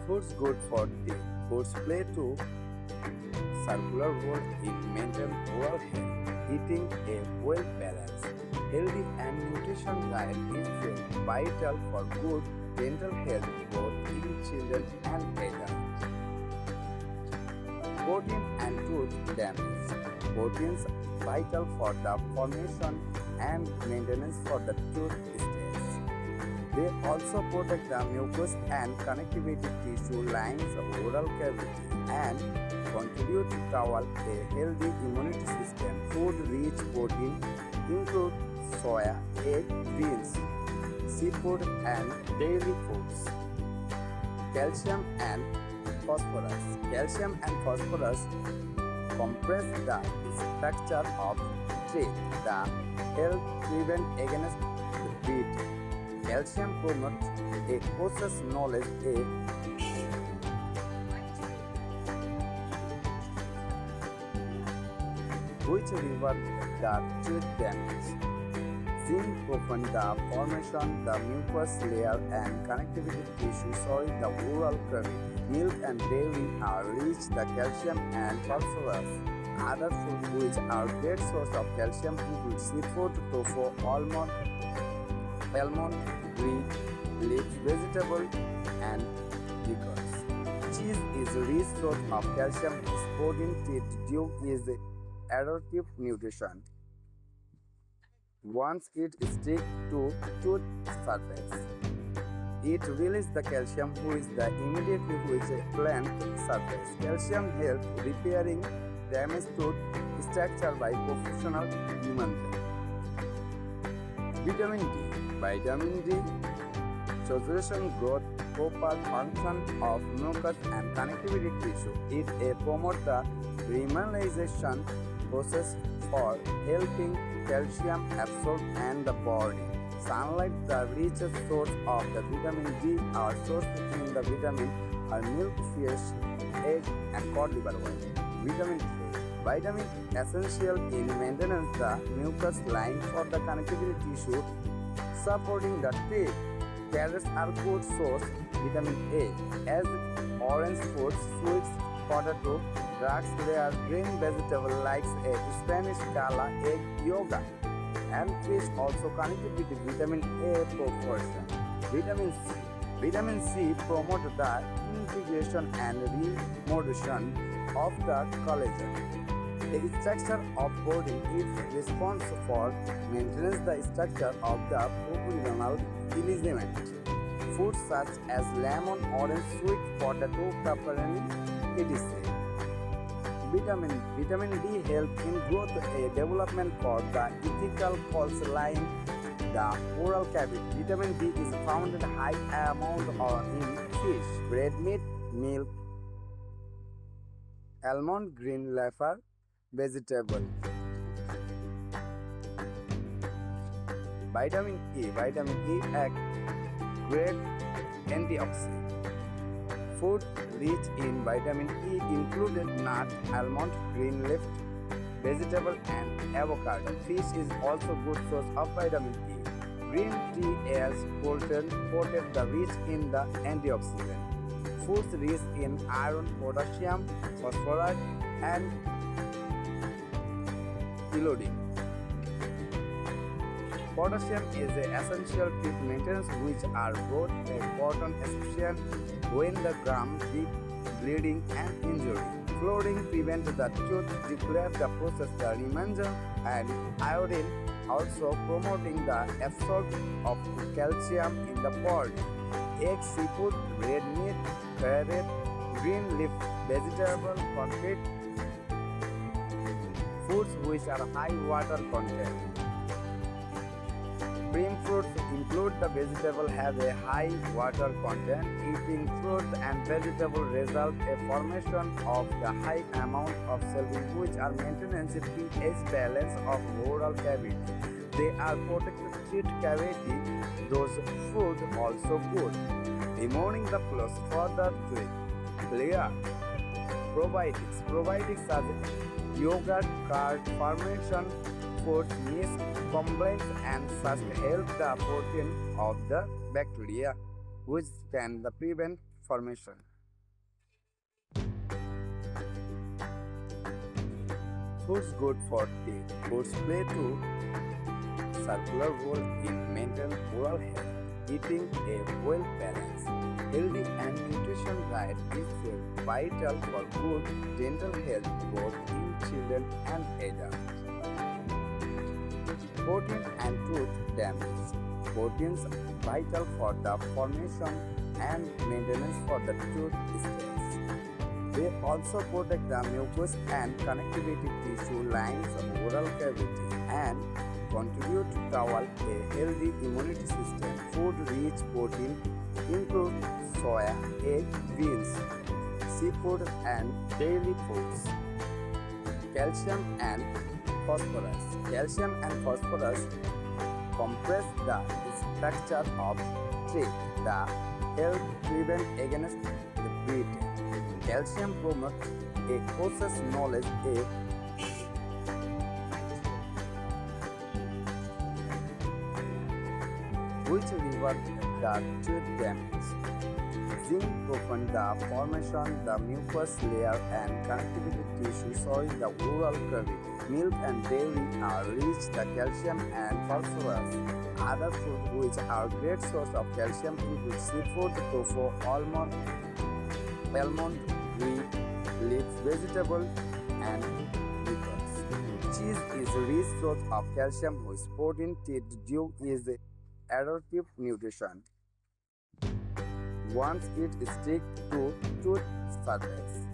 Foods good for teeth. Foods play to circular role in maintaining oral health. Eating a well-balanced, healthy and nutrition diet is vital for good dental health both in children and adults. Protein and tooth damage. Proteins vital for the formation and maintenance for the tooth stays. They also protect the mucous and connectivity tissue lines of oral cavity and contribute toward a healthy immunity system. Food-rich protein include soya, egg, beans, seafood, and dairy foods. Calcium and phosphorus. Calcium and phosphorus compress the structure of teeth. The help prevent against bleeding. Calcium promotes a process knowledge which reverse the tooth damage. Zinc prevents the formation the mucous layer and connectivity tissue soil the oral cavity. Milk and dairy are rich the calcium and phosphorus. Other foods which are great source of calcium include seafood, tofu, almond, green leaf vegetable, and liquors. Cheese is a rich source of calcium, supporting teeth due is adaptive nutrition. Once it sticks to tooth surface, it releases the calcium which the immediately which plant surface. Calcium helps repairing damaged tooth structure by professional human. Vitamin D. Vitamin D saturation growth, proper function of mucus and connectivity tissue. It promotes the remineralization process for helping calcium absorb and the body. Sunlight, the richest source of the vitamin D, are sourced in the vitamin are milk, fish, egg, and cod liver oil. Vitamin K. Vitamin essential in maintenance the mucous line for the connectivity tissue, supporting the teeth. Carrots are good source vitamin A, as orange fruits, sweets, potato, drugs, rare green vegetable like a Spanish cala, egg, yogurt, and fish also connected with vitamin A proportion. Vitamin C. Vitamin C promotes the integration and remodulation of the collagen. The structure of body is responsible for maintenance the structure of the pulmonal ligament. Foods such as lemon, orange, sweet potato, pepperoni, etc. Vitamin D helps in growth development for the ethical pulse line, the oral cavity. Vitamin D is found in high amount in fish, red meat, milk, almond, green leaf vegetable. Vitamin E. Vitamin E acts great antioxidant. Food rich in vitamin E included nut, almond, green leaf, vegetable, and avocado. Fish is also good source of vitamin E. Green tea is potent the rich in the antioxidant. Foods rich in iron, potassium, phosphorus, and iodine. Potassium is an essential tooth maintenance which are both important especially when the gum, bleeding and injury. Fluoride prevents the tooth decay the process the remainder and iodine also promoting the absorption of calcium in the body. Egg, seafood, red meat, carrot, green leaf vegetable contain foods which are high water content. Green fruits include the vegetable have a high water content. Eating fruits and vegetables result a formation of the high amount of cells which are maintenance pH balance of oral cavity. They are protected teeth cavity. Those food also good. Removing the plus further tooth layer. Probiotics are yogurt, curd, fermentation, food, yeast, complex and such help the protein of the bacteria which can prevent formation. Foods good for teeth. Foods play to circular role in maintaining oral health. Eating a well-balanced, healthy and nutritious diet is vital for good dental health both in children and adults. Protein and tooth damage. Proteins vital for the formation and maintenance for the tooth space. They also protect the mucous and connectivity tissue lines of oral cavity and contribute to develop a healthy immunity system. Food-rich protein include soya, egg, beans, seafood, and dairy foods. Calcium and phosphorus. Calcium and phosphorus compress the structure of teeth. The help prevent against the bleeding. Calcium promotes a process knowledge which reverse the tooth damage. Zinc prevents the formation the mucous layer and connectivity tissue showing the oral cavity. Milk and dairy are rich the calcium and phosphorus. Other foods which are great source of calcium include seafood, tofu, almond, wheat, leaf vegetable, and liquors. Cheese is a rich source of calcium with protein. Dew is adaptive nutrition. Once it sticks to tooth surface,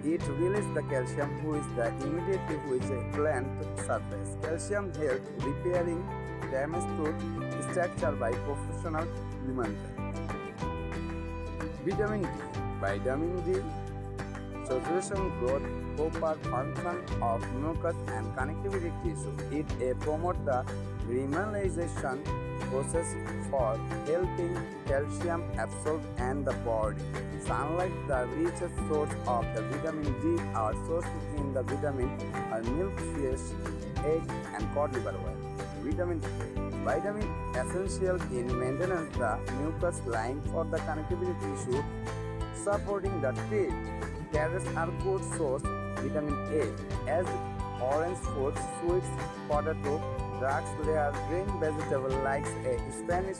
it releases the calcium which the immediately which plant surface. Calcium helps repairing damaged tooth structure by professional removal. Vitamin D. Vitamin D circulation growth, proper function of mucus and connectivity tissue. It promotes the remineralization process for helping calcium absorb and the body. Sunlight, the richest source of the vitamin D, are sourced in the vitamin are milk, fish, egg, and cod liver oil. Vitamin A. Vitamin essential in maintenance the mucus line for the connectivity tissue, supporting the teeth. Carrots are good source vitamin A, as orange fruits, sweets, potato, drugs layer green vegetable like a Spanish